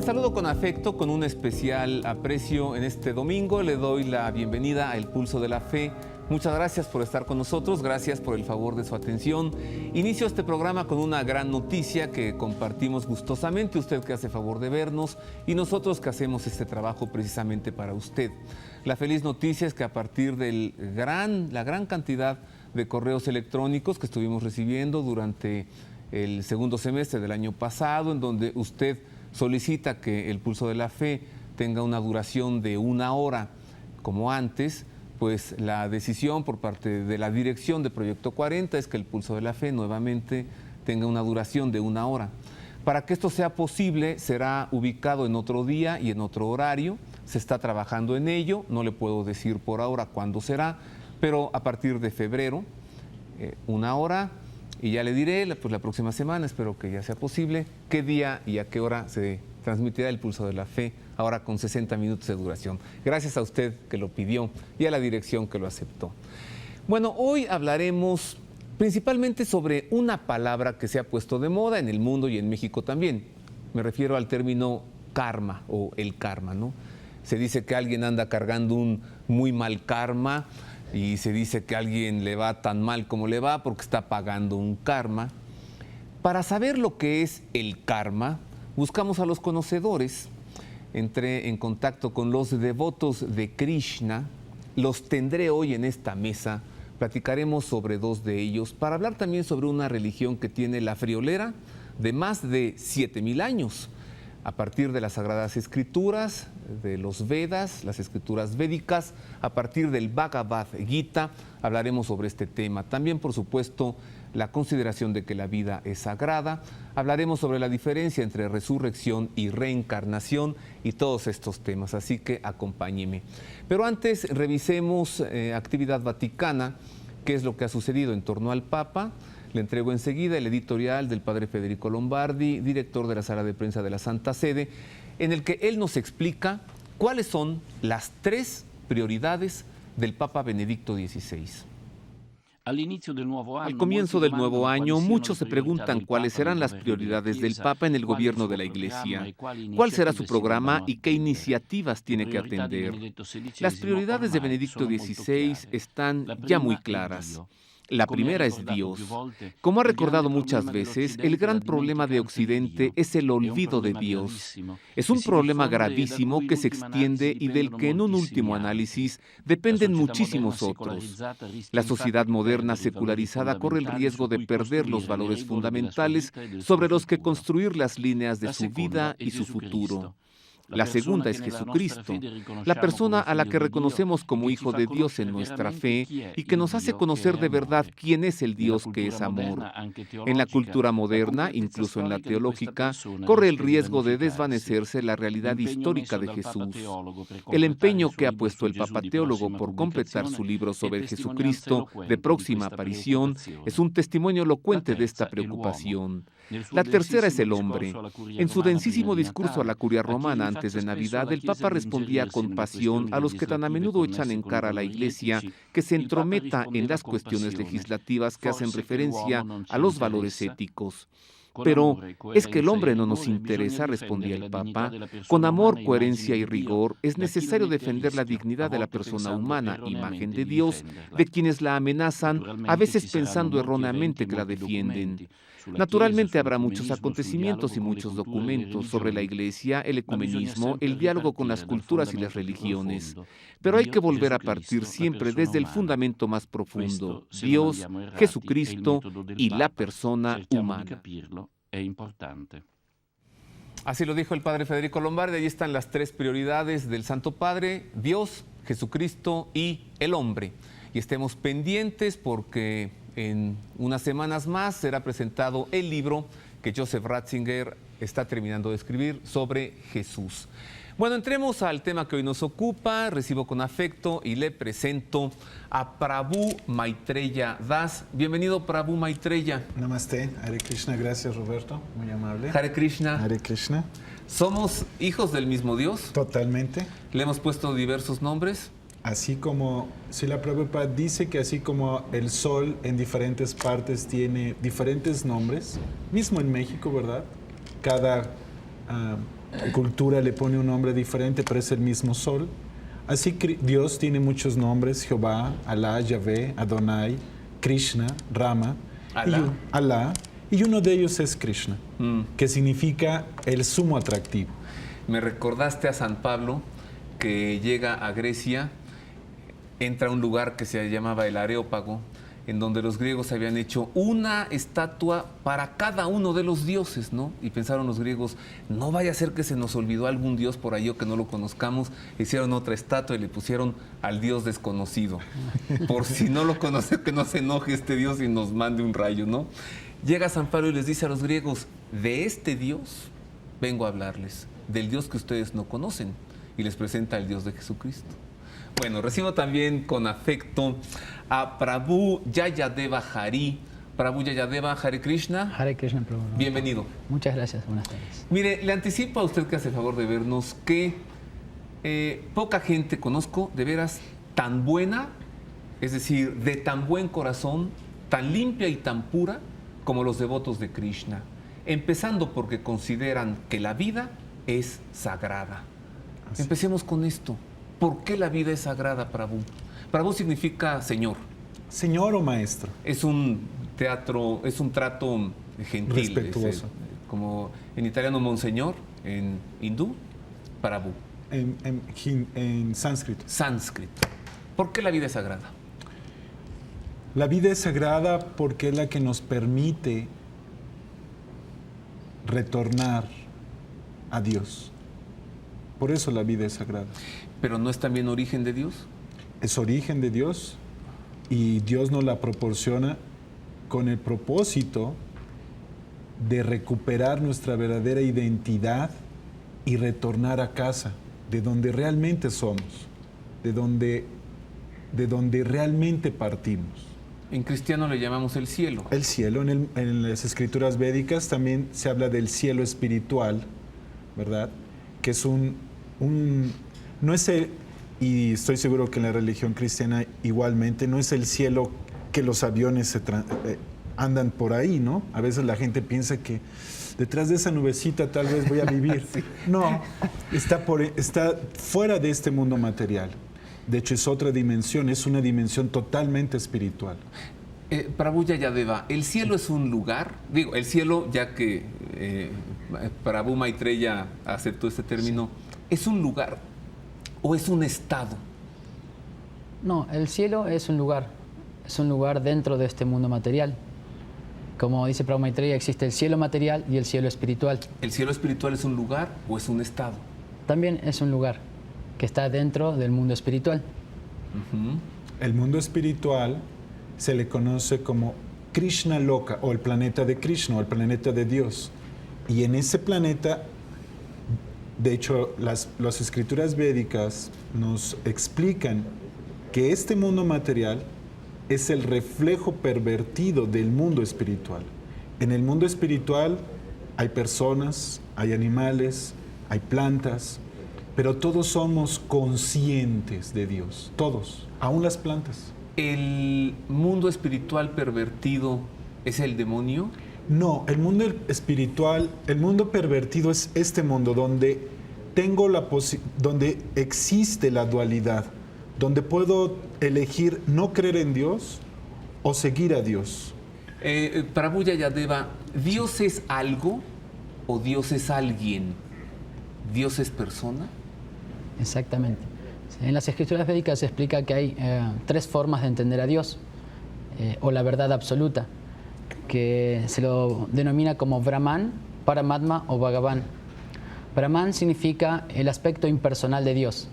Te saludo con afecto, con un especial aprecio en este domingo. Le doy la bienvenida a El Pulso de la Fe. Muchas gracias por estar con nosotros, gracias por el favor de su atención. Inicio este programa con una gran noticia que compartimos gustosamente, usted que hace favor de vernos y nosotros que hacemos este trabajo precisamente para usted. La feliz noticia es que a partir de la gran cantidad de correos electrónicos que estuvimos recibiendo durante el segundo semestre del año pasado, en donde usted solicita que el Pulso de la Fe tenga una duración de 1 hora como antes, pues la decisión por parte de la dirección de Proyecto 40 es que el Pulso de la Fe nuevamente tenga una duración de 1 hora. Para que esto sea posible, será ubicado en otro día y en otro horario. Se está trabajando en ello, no le puedo decir por ahora cuándo será, pero a partir de febrero, 1 hora, y ya le diré, pues la próxima semana, espero que ya sea posible, qué día y a qué hora se transmitirá el Pulso de la Fe, ahora con 60 minutos de duración. Gracias a usted que lo pidió y a la dirección que lo aceptó. Bueno, hoy hablaremos principalmente sobre una palabra que se ha puesto de moda en el mundo y en México también. Me refiero al término karma o el karma, ¿no? Se dice que alguien anda cargando un muy mal karma y se dice que a alguien le va tan mal como le va porque está pagando un karma. Para saber lo que es el karma, buscamos a los conocedores. Entré en contacto con los devotos de Krishna, los tendré hoy en esta mesa, platicaremos sobre 2 de ellos, para hablar también sobre una religión que tiene la friolera de más de 7,000 años, a partir de las Sagradas Escrituras, de los Vedas, las escrituras védicas, a partir del Bhagavad Gita, hablaremos sobre este tema. También, por supuesto, la consideración de que la vida es sagrada. Hablaremos sobre la diferencia entre resurrección y reencarnación y todos estos temas, así que acompáñeme. Pero antes revisemos actividad vaticana, qué es lo que ha sucedido en torno al Papa. Le entrego enseguida el editorial del padre Federico Lombardi, director de la Sala de Prensa de la Santa Sede, en el que él nos explica cuáles son las 3 prioridades del Papa Benedicto XVI. Al comienzo del nuevo año, muchos se preguntan cuáles serán las prioridades del Papa en el gobierno de la Iglesia, cuál será su programa y qué iniciativas tiene que atender. Las prioridades de Benedicto XVI están ya muy claras. La primera es Dios. Como ha recordado muchas veces, el gran problema de Occidente es el olvido de Dios. Es un problema gravísimo que se extiende y del que en un último análisis dependen muchísimos otros. La sociedad moderna secularizada corre el riesgo de perder los valores fundamentales sobre los que construir las líneas de su vida y su futuro. La segunda es Jesucristo, la persona a la que reconocemos como Hijo de Dios en nuestra fe y que nos hace conocer de verdad quién es el Dios que es amor. En la cultura moderna, incluso en la teológica, corre el riesgo de desvanecerse la realidad histórica de Jesús. El empeño que ha puesto el Papa teólogo por completar su libro sobre Jesucristo de próxima aparición es un testimonio elocuente de esta preocupación. La tercera es el hombre. En su densísimo discurso a la Curia Romana antes de Navidad, el Papa respondía con pasión a los que tan a menudo echan en cara a la Iglesia que se entrometa en las cuestiones legislativas que hacen referencia a los valores éticos. Pero es que el hombre no nos interesa, respondía el Papa. Con amor, coherencia y rigor es necesario defender la dignidad de la persona humana, imagen de Dios, de quienes la amenazan, a veces pensando erróneamente que la defienden. Naturalmente habrá muchos acontecimientos y muchos documentos sobre la Iglesia, el ecumenismo, el diálogo con las culturas y las religiones. Pero hay que volver a partir siempre desde el fundamento más profundo, Dios, Jesucristo y la persona humana. Así lo dijo el padre Federico Lombardi. Ahí están las 3 prioridades del Santo Padre: Dios, Jesucristo y el hombre. Y estemos pendientes porque en unas semanas más será presentado el libro que Joseph Ratzinger está terminando de escribir sobre Jesús. Bueno, entremos al tema que hoy nos ocupa. Recibo con afecto y le presento a Prabhu Maitreya Das. Bienvenido, Prabhu Maitreya. Namaste, Hare Krishna, gracias Roberto, muy amable. Hare Krishna. Hare Krishna. ¿Somos hijos del mismo Dios? Totalmente. ¿Le hemos puesto diversos nombres? Así como, Srila Prabhupada dice que así como el sol en diferentes partes tiene diferentes nombres, mismo en México, ¿verdad? Cada cultura le pone un nombre diferente, pero es el mismo sol. Así que Dios tiene muchos nombres: Jehová, Alá, Yahvé, Adonai, Krishna, Rama, Alá, y uno de ellos es Krishna, que significa el sumo atractivo. Me recordaste a San Pablo, que llega a Grecia, entra a un lugar que se llamaba el Areópago, en donde los griegos habían hecho una estatua para cada uno de los dioses, ¿no? Y pensaron los griegos, no vaya a ser que se nos olvidó algún dios por ahí o que no lo conozcamos. Hicieron otra estatua y le pusieron al dios desconocido. Por si no lo conoce, que no se enoje este dios y nos mande un rayo, ¿no? Llega San Pablo y les dice a los griegos, de este dios vengo a hablarles, del dios que ustedes no conocen. Y les presenta al Dios de Jesucristo. Bueno, recibo también con afecto a Prabhu Jayadeva Hari. Prabhu Jayadeva, Hare Krishna. Hare Krishna, Prabhu. Bienvenido. Muchas gracias, buenas tardes. Mire, le anticipo a usted que hace el favor de vernos que poca gente conozco de veras tan buena, es decir, de tan buen corazón, tan limpia y tan pura como los devotos de Krishna. Empezando porque consideran que la vida es sagrada. Empecemos con esto. ¿Por qué la vida es sagrada, Prabhu? Prabhu significa señor. Señor o maestro. Es un trato gentil. Respetuoso. Como en italiano, monseñor, en hindú, Prabhu. En sánscrito. Sánscrito. ¿Por qué la vida es sagrada? La vida es sagrada porque es la que nos permite retornar a Dios. Por eso la vida es sagrada. ¿Pero no es también origen de Dios? Es origen de Dios y Dios nos la proporciona con el propósito de recuperar nuestra verdadera identidad y retornar a casa, de donde realmente somos, de donde realmente partimos. En cristiano le llamamos el cielo. El cielo, en las escrituras védicas también se habla del cielo espiritual, ¿verdad? Que es no es y estoy seguro que en la religión cristiana igualmente, no es el cielo que los aviones andan por ahí, ¿no? A veces la gente piensa que detrás de esa nubecita tal vez voy a vivir. Sí. No, está fuera de este mundo material. De hecho, es otra dimensión, es una dimensión totalmente espiritual. Prabhu Jayadeva, ¿el cielo es un lugar? Digo, el cielo, ya que Prabhu Maitreya aceptó este término, ¿es un lugar o es un estado? No, el cielo es un lugar dentro de este mundo material. Como dice Prabhu Maitreya, existe el cielo material y el cielo espiritual. ¿El cielo espiritual es un lugar o es un estado? También es un lugar que está dentro del mundo espiritual. El mundo espiritual se le conoce como Krishna Loka, o el planeta de Krishna, o el planeta de Dios. Y en ese planeta, de hecho, las escrituras védicas nos explican que este mundo material es el reflejo pervertido del mundo espiritual. En el mundo espiritual hay personas, hay animales, hay plantas, pero todos somos conscientes de Dios, todos, aún las plantas. ¿El mundo espiritual pervertido es el demonio? No, el mundo espiritual, el mundo pervertido es este mundo donde donde existe la dualidad, donde puedo elegir no creer en Dios o seguir a Dios. Prabhu Jayadeva, ¿Dios es algo o Dios es alguien? ¿Dios es persona? Exactamente. En las escrituras védicas se explica que hay tres formas de entender a Dios, o la verdad absoluta, que se lo denomina como Brahman, Paramatma o Bhagavan. Brahman significa el aspecto impersonal de Dios,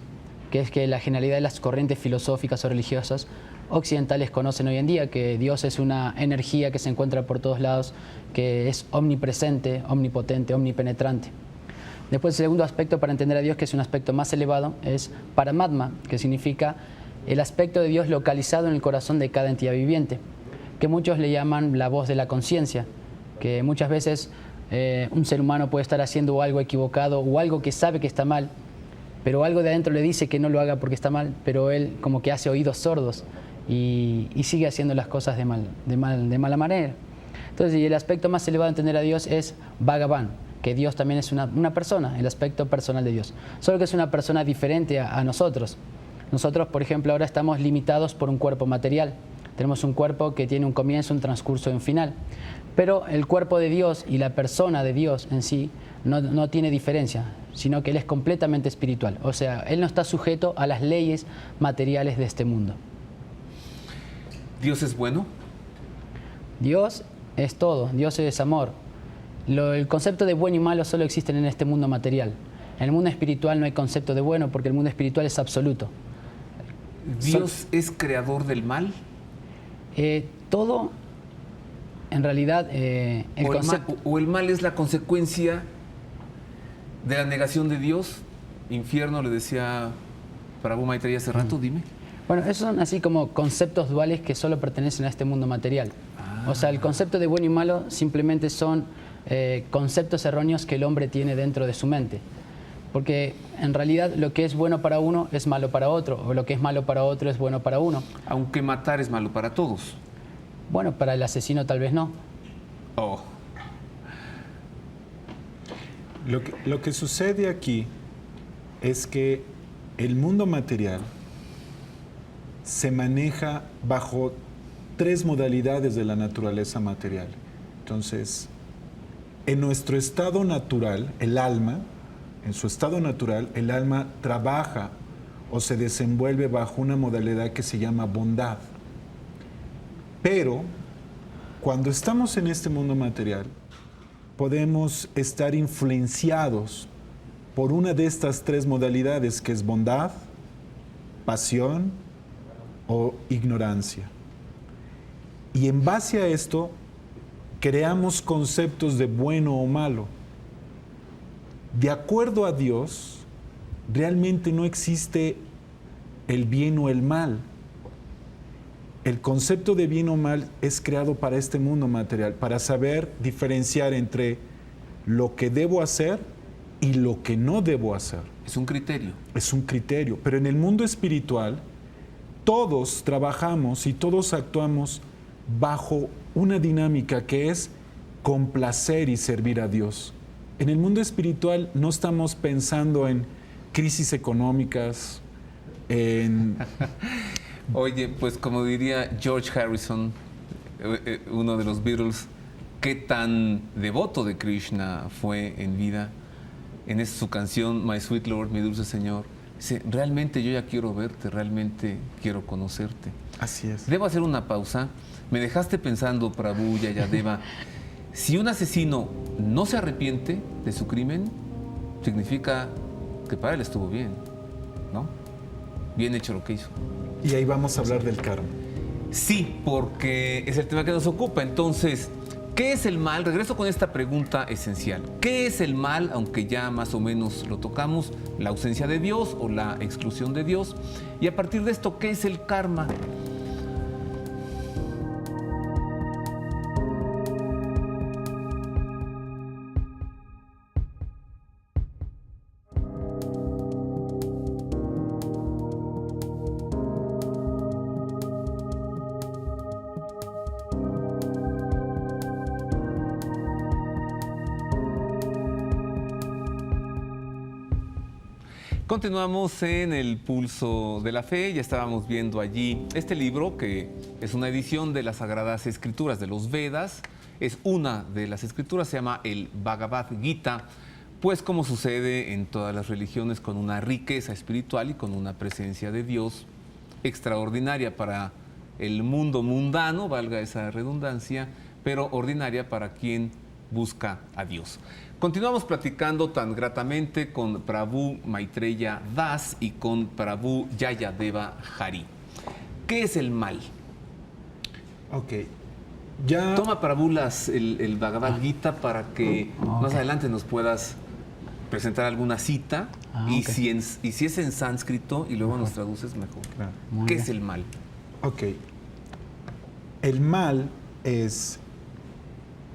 que es que la generalidad de las corrientes filosóficas o religiosas occidentales conocen hoy en día, que Dios es una energía que se encuentra por todos lados, que es omnipresente, omnipotente, omnipenetrante. Después, el segundo aspecto para entender a Dios, que es un aspecto más elevado, es Paramatma, que significa el aspecto de Dios localizado en el corazón de cada entidad viviente, que muchos le llaman la voz de la conciencia, que muchas veces un ser humano puede estar haciendo algo equivocado o algo que sabe que está mal, pero algo de adentro le dice que no lo haga porque está mal, pero él como que hace oídos sordos y sigue haciendo las cosas de mala manera. Entonces, y el aspecto más elevado de entender a Dios es Bhagavan, que Dios también es una persona, el aspecto personal de Dios. Solo que es una persona diferente a nosotros. Nosotros, por ejemplo, ahora estamos limitados por un cuerpo material. Tenemos un cuerpo que tiene un comienzo, un transcurso y un final. Pero el cuerpo de Dios y la persona de Dios en sí no tiene diferencia, sino que Él es completamente espiritual. O sea, Él no está sujeto a las leyes materiales de este mundo. ¿Dios es bueno? Dios es todo, Dios es amor. El concepto de bueno y malo solo existen en este mundo material. En el mundo espiritual no hay concepto de bueno porque el mundo espiritual es absoluto. ¿Dios es creador del mal? Todo, en realidad, ¿O el mal es la consecuencia de la negación de Dios? Infierno, le decía Prabhu Maitreya hace rato, dime. Bueno, esos son así como conceptos duales que solo pertenecen a este mundo material. O sea, el concepto de bueno y malo simplemente son conceptos erróneos que el hombre tiene dentro de su mente. Porque en realidad lo que es bueno para uno es malo para otro, o lo que es malo para otro es bueno para uno. Aunque matar es malo para todos. Bueno, para el asesino tal vez no. Oh. Lo que sucede aquí es que el mundo material se maneja bajo 3 modalidades de la naturaleza material. Entonces, en nuestro estado natural, el alma, en su estado natural, el alma trabaja o se desenvuelve bajo una modalidad que se llama bondad. Pero, cuando estamos en este mundo material, podemos estar influenciados por una de estas 3 modalidades, que es bondad, pasión o ignorancia. Y en base a esto, creamos conceptos de bueno o malo. De acuerdo a Dios, realmente no existe el bien o el mal. El concepto de bien o mal es creado para este mundo material, para saber diferenciar entre lo que debo hacer y lo que no debo hacer. Es un criterio. Es un criterio. Pero en el mundo espiritual, todos trabajamos y todos actuamos bajo una dinámica que es complacer y servir a Dios. En el mundo espiritual no estamos pensando en crisis económicas, en... Oye, pues como diría George Harrison, uno de los Beatles, qué tan devoto de Krishna fue en vida. En su canción My Sweet Lord, mi dulce Señor, dice, realmente yo ya quiero verte, realmente quiero conocerte. Así es. Debo hacer una pausa. Me dejaste pensando, Prabhu Jayadeva, si un asesino no se arrepiente de su crimen, significa que para él estuvo bien, ¿no? Bien hecho lo que hizo. Y ahí vamos a hablar del karma. Sí, porque es el tema que nos ocupa. Entonces, ¿qué es el mal? Regreso con esta pregunta esencial. ¿Qué es el mal? Aunque ya más o menos lo tocamos, la ausencia de Dios o la exclusión de Dios. Y a partir de esto, ¿qué es el karma? Continuamos en el Pulso de la Fe. Ya estábamos viendo allí este libro, que es una edición de las Sagradas Escrituras, de los Vedas. Es una de las escrituras, se llama el Bhagavad Gita, pues como sucede en todas las religiones, con una riqueza espiritual y con una presencia de Dios extraordinaria para el mundo mundano, valga esa redundancia, pero ordinaria para quien busca a Dios. Continuamos platicando tan gratamente con Prabhu Maitreya Das y con Prabhu Jayadeva Hari. ¿Qué es el mal? Ok. Ya... Toma, Prabhu, el Bhagavad Gita para que más adelante nos puedas presentar alguna cita y, okay. si es en sánscrito y luego nos traduces mejor. Claro. ¿Qué es el mal? Ok. El mal es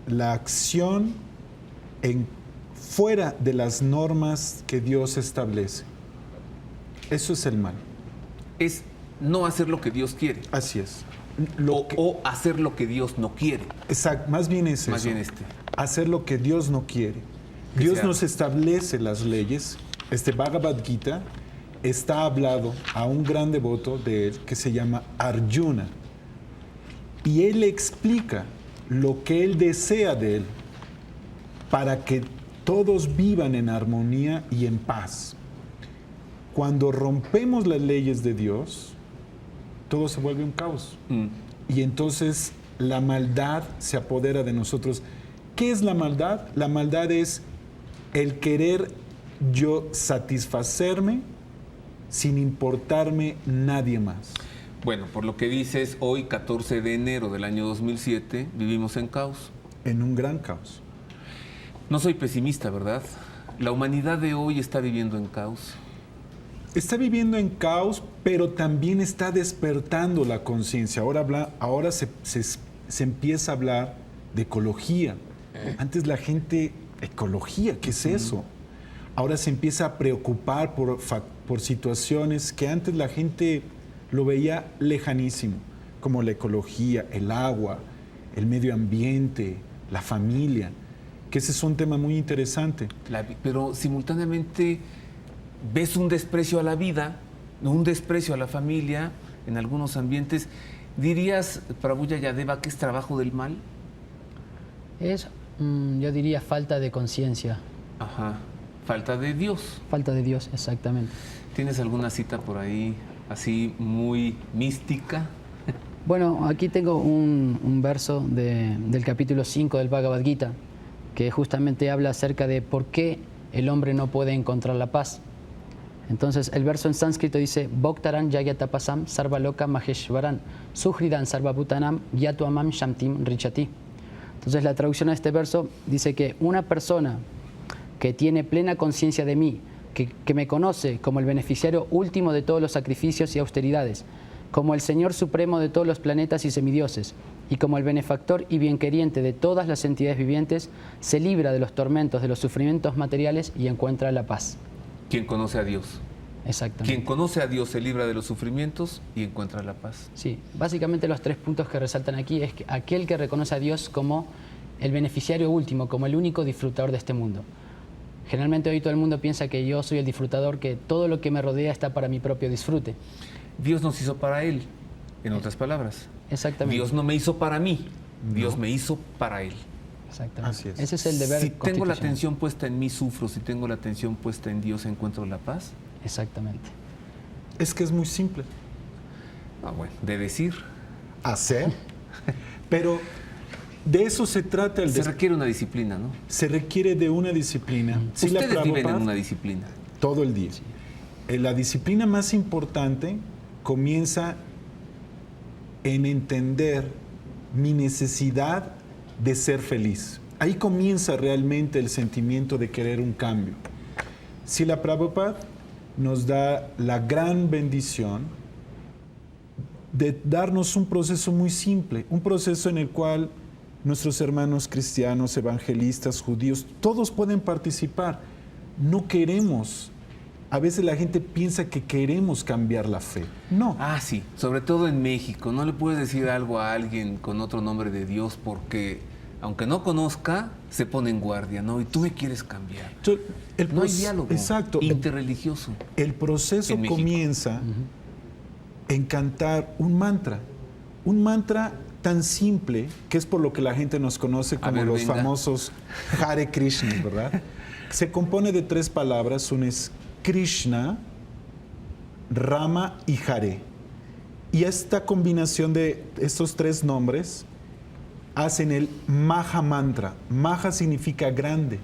la acción fuera de las normas que Dios establece. Eso es el mal. Es no hacer lo que Dios quiere. Así es. O hacer lo que Dios no quiere. Exacto, más bien es más eso. bien Hacer lo que Dios no quiere. Dios nos establece las leyes. Este Bhagavad Gita está hablado a un gran devoto de él que se llama Arjuna. Y él explica lo que él desea de él para que todos vivan en armonía y en paz. Cuando rompemos las leyes de Dios, todo se vuelve un caos. Y entonces la maldad se apodera de nosotros. ¿Qué es la maldad? La maldad es el querer yo satisfacerme sin importarme nadie más. Bueno, por lo que dices, hoy, 14 de enero del año 2007, vivimos en caos. En un gran caos. No soy pesimista, ¿verdad? La humanidad de hoy está viviendo en caos. Está viviendo en caos, pero también está despertando la conciencia. Ahora se empieza a hablar de ecología. Antes la gente, ecología, ¿qué es eso? Ahora se empieza a preocupar por situaciones que antes la gente lo veía lejanísimo, como la ecología, el agua, el medio ambiente, la familia, que ese es un tema muy interesante. Pero simultáneamente ves un desprecio a la vida, un desprecio a la familia en algunos ambientes. ¿Dirías, Prabhu Jayadeva, que es trabajo del mal? Es, yo diría, falta de conciencia. Ajá, falta de Dios. Falta de Dios, exactamente. ¿Tienes alguna cita por ahí así muy mística? Bueno, aquí tengo un verso del capítulo 5 del Bhagavad Gita, que justamente habla acerca de por qué el hombre no puede encontrar la paz. Entonces, el verso en sánscrito dice: Bhoktaran Yayatapasam Sarvaloka Maheshwaran Suhridan Sarvabhutanam Yatuamam Shantim Richati. Entonces, la traducción a este verso dice que una persona que tiene plena conciencia de mí, que me conoce como el beneficiario último de todos los sacrificios y austeridades, como el Señor supremo de todos los planetas y semidioses, y como el benefactor y bienqueriente de todas las entidades vivientes, se libra de los tormentos, de los sufrimientos materiales y encuentra la paz. Quien conoce a Dios. Exactamente. Quien conoce a Dios se libra de los sufrimientos y encuentra la paz. Sí, básicamente los 3 puntos que resaltan aquí es que aquel que reconoce a Dios como el beneficiario último, como el único disfrutador de este mundo. Generalmente hoy todo el mundo piensa que yo soy el disfrutador, que todo lo que me rodea está para mi propio disfrute. Dios nos hizo para Él, en otras palabras. Exactamente. Dios no me hizo para mí, Dios me hizo para Él. Exactamente. Así es. Ese es el deber Si tengo la constitucional. atención puesta en mí, sufro. Si tengo la atención puesta en Dios, encuentro la paz. Exactamente. Es que es muy simple. Bueno, de decir. Hacer. Pero de eso se trata Se requiere una disciplina, ¿no? Se requiere de una disciplina. Srila Ustedes viven en Prabhupada, una disciplina. todo el día. La disciplina más importante comienza en entender mi necesidad de ser feliz. Ahí comienza realmente el sentimiento de querer un cambio. Srila Prabhupada nos da la gran bendición de darnos un proceso muy simple, un proceso en el cual nuestros hermanos cristianos, evangelistas, judíos, todos pueden participar. No queremos. A veces la gente piensa que queremos cambiar la fe. No. Ah, sí, sobre todo en México. No le puedes decir algo a alguien con otro nombre de Dios porque, aunque no conozca, se pone en guardia, ¿no? Y tú me quieres cambiar. No hay diálogo Exacto. interreligioso. El proceso en México. comienza en cantar un mantra. Un mantra tan simple que es por lo que la gente nos conoce como ver, los venga. famosos Hare Krishna, ¿verdad? Se compone de 3 palabras. Una es Krishna, Rama y Hare. Y esta combinación de estos 3 nombres hacen el Maha Mantra. Maha significa grande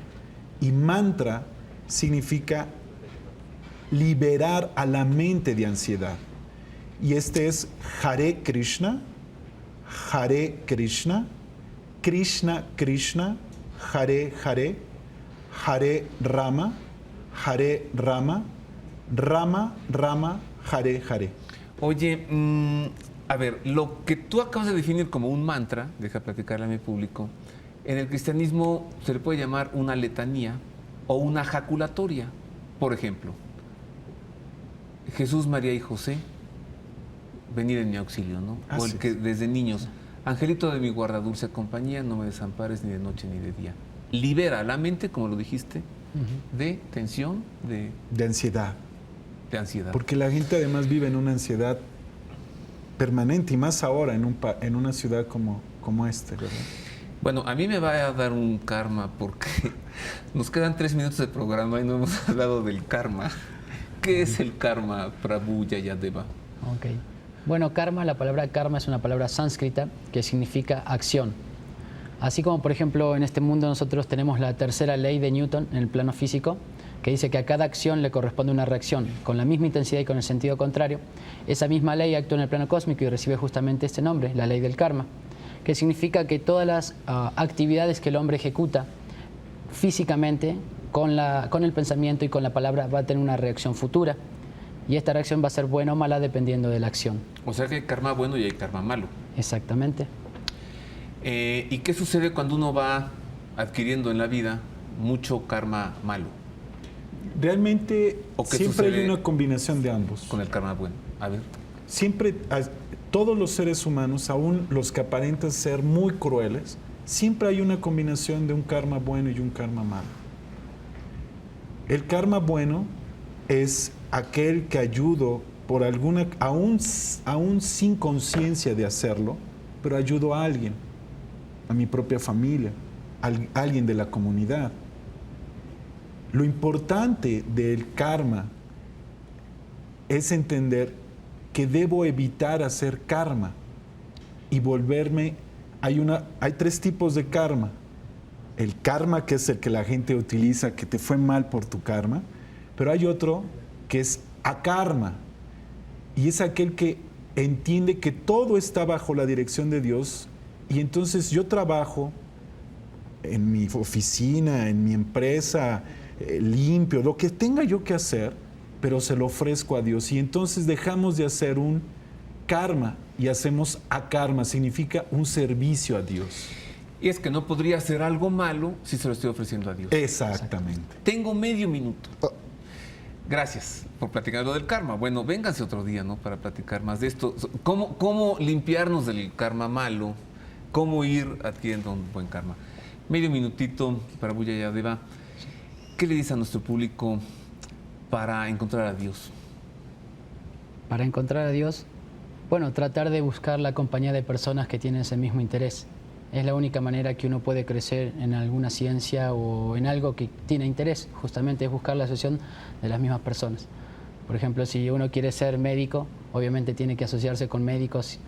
y mantra significa liberar a la mente de ansiedad. Y este es Hare Krishna, Krishna Krishna, Hare Hare, Hare Rama, Rama Rama, Hare Hare. Oye, a ver, lo que tú acabas de definir como un mantra, deja platicarle a mi público, en el cristianismo se le puede llamar una letanía o una jaculatoria. Por ejemplo, Jesús, María y José, venid en mi auxilio, ¿no? O el Así que es. desde niños, angelito de mi guarda, dulce compañía, no me desampares ni de noche ni de día. libera a la mente, como lo dijiste, de tensión, De ansiedad. de ansiedad. Porque la gente además vive en una ansiedad permanente y más ahora en una ciudad como esta, ¿verdad? Bueno, a mí me va a dar un karma porque nos quedan 3 minutos de programa y no hemos hablado del karma. ¿Qué es el karma, Prabhu Jayadeva? Ok. Bueno, karma, la palabra karma es una palabra sánscrita que significa acción. Así como, por ejemplo, en este mundo nosotros tenemos la tercera ley de Newton en el plano físico, que dice que a cada acción le corresponde una reacción con la misma intensidad y con el sentido contrario. Esa misma ley actúa en el plano cósmico y recibe justamente este nombre, la ley del karma, que significa que todas las actividades que el hombre ejecuta físicamente, con el pensamiento y con la palabra, va a tener una reacción futura. Y esta reacción va a ser buena o mala dependiendo de la acción. O sea que hay karma bueno y hay karma malo. Exactamente. ¿Y qué sucede cuando uno va adquiriendo en la vida mucho karma malo Realmente ¿O qué siempre hay sucede una combinación de ambos. con el karma bueno? A ver. Siempre, todos los seres humanos, aún los que aparentan ser muy crueles, siempre hay una combinación de un karma bueno y un karma malo. El karma bueno es aquel que ayudo por alguna, aún sin conciencia de hacerlo, pero ayudo a alguien, a mi propia familia, a alguien de la comunidad. Lo importante del karma es entender que debo evitar hacer karma y volverme. Hay 3 tipos de karma. El karma, que es el que la gente utiliza, que te fue mal por tu karma, pero hay otro que es akarma, y es aquel que entiende que todo está bajo la dirección de Dios, y entonces yo trabajo en mi oficina, en mi empresa, limpio, lo que tenga yo que hacer, pero se lo ofrezco a Dios, y entonces dejamos de hacer un karma y hacemos akarma, significa un servicio a Dios. Y es que no podría hacer algo malo si se lo estoy ofreciendo a Dios. Exactamente. Tengo medio minuto. Gracias por platicar lo del karma. Bueno, vénganse otro día, ¿no? Para platicar más de esto. ¿Cómo limpiarnos del karma malo? ¿Cómo ir adquiriendo un buen karma? Medio minutito para Prabhu Jayadeva. ¿Qué le dice a nuestro público para encontrar a Dios? Para encontrar a Dios, bueno, tratar de buscar la compañía de personas que tienen ese mismo interés. Es la única manera que uno puede crecer en alguna ciencia o en algo que tiene interés. Justamente es buscar la asociación de las mismas personas. Por ejemplo, si uno quiere ser médico, obviamente tiene que asociarse con médicos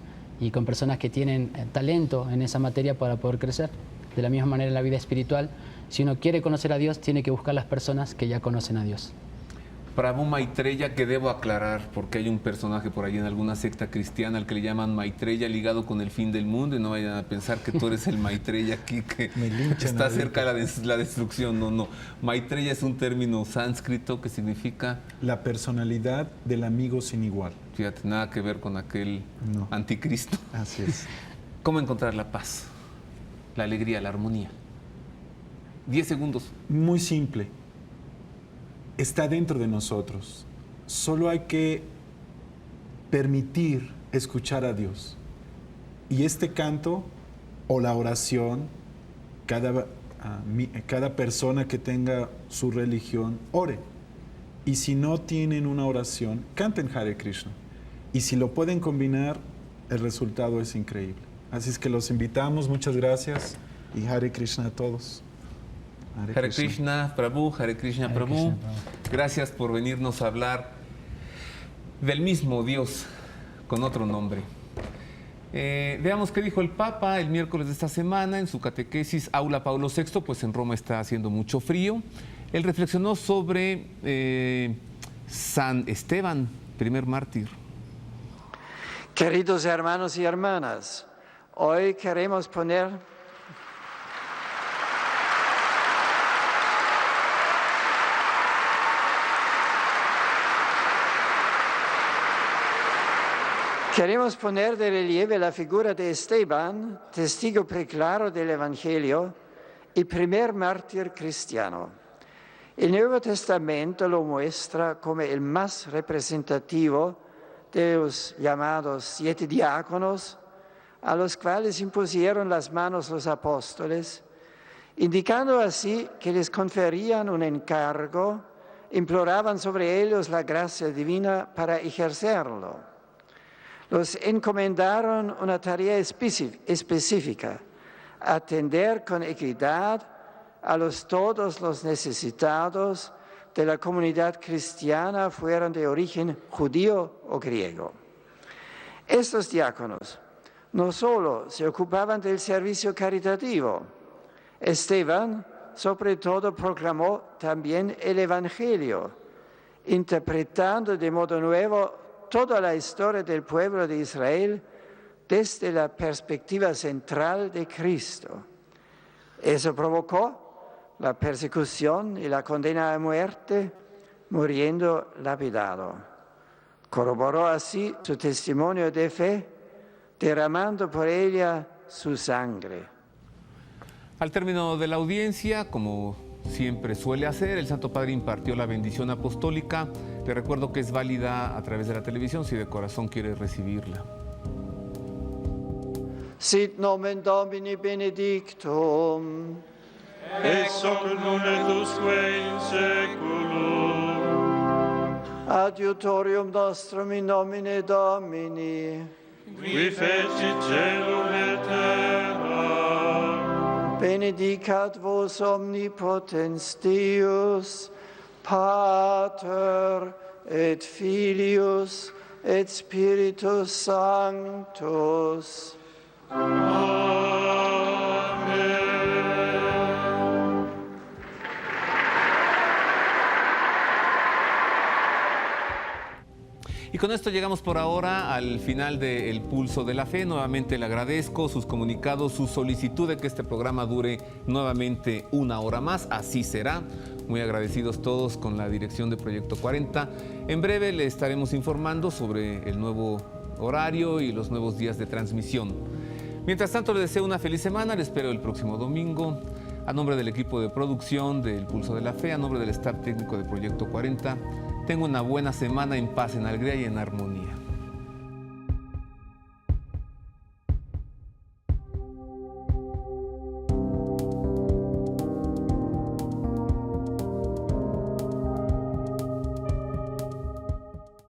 y con personas que tienen talento en esa materia para poder crecer. De la misma manera en la vida espiritual, si uno quiere conocer a Dios, tiene que buscar las personas que ya conocen a Dios. Prabhu Maitreya, que debo aclarar, porque hay un personaje por ahí en alguna secta cristiana al que le llaman Maitreya, ligado con el fin del mundo, y no vayan a pensar que tú eres el Maitreya aquí, que está cerca de la destrucción. No. Maitreya es un término sánscrito que significa... La personalidad del amigo sin igual. Fíjate, nada que ver con aquel anticristo. Así es. ¿Cómo encontrar la paz, la alegría, la armonía? 10 segundos. Muy simple. Está dentro de nosotros. Solo hay que permitir escuchar a Dios. Y este canto o la oración, cada persona que tenga su religión, ore. Y si no tienen una oración, canten Hare Krishna. Y si lo pueden combinar, el resultado es increíble. Así es que los invitamos. Muchas gracias. Y Hare Krishna a todos. Hare Krishna, Prabhu, Hare Krishna, Prabhu. Gracias por venirnos a hablar del mismo Dios con otro nombre. Veamos qué dijo el Papa el miércoles de esta semana en su catequesis Aula Paulo VI, pues en Roma está haciendo mucho frío. Él reflexionó sobre San Esteban, primer mártir. Queridos hermanos y hermanas, hoy queremos poner de relieve la figura de Esteban, testigo preclaro del Evangelio y primer mártir cristiano. El Nuevo Testamento lo muestra como el más representativo de los llamados 7 diáconos, a los cuales impusieron las manos los apóstoles, indicando así que les conferían un encargo, imploraban sobre ellos la gracia divina para ejercerlo. Los encomendaron una tarea específica, atender con equidad a todos los necesitados de la comunidad cristiana, fueran de origen judío o griego. Estos diáconos no solo se ocupaban del servicio caritativo. Esteban, sobre todo, proclamó también el Evangelio, interpretando de modo nuevo toda la historia del pueblo de Israel desde la perspectiva central de Cristo. Eso provocó la persecución y la condena a muerte, muriendo lapidado. Corroboró así su testimonio de fe, derramando por ella su sangre. Al término de la audiencia, como siempre suele hacer, el Santo Padre impartió la bendición apostólica. Le recuerdo que es válida a través de la televisión si de corazón quiere recibirla. Sit nomen Domini benedictum. Ex hoc nunc et usque in seculum. Adiutorium nostrum in nomine Domini. Qui fecit caelum et terra. Benedicat vos omnipotens Deus, Pater et Filius et Spiritus Sanctus. Y con esto llegamos por ahora al final de El Pulso de la Fe. Nuevamente le agradezco sus comunicados, su solicitud de que este programa dure nuevamente 1 hora más. Así será. Muy agradecidos todos con la dirección de Proyecto 40. En breve le estaremos informando sobre el nuevo horario y los nuevos días de transmisión. Mientras tanto, le deseo una feliz semana. Le espero el próximo domingo. A nombre del equipo de producción de El Pulso de la Fe, a nombre del staff técnico de Proyecto 40, tengo una buena semana en paz, en alegría y en armonía.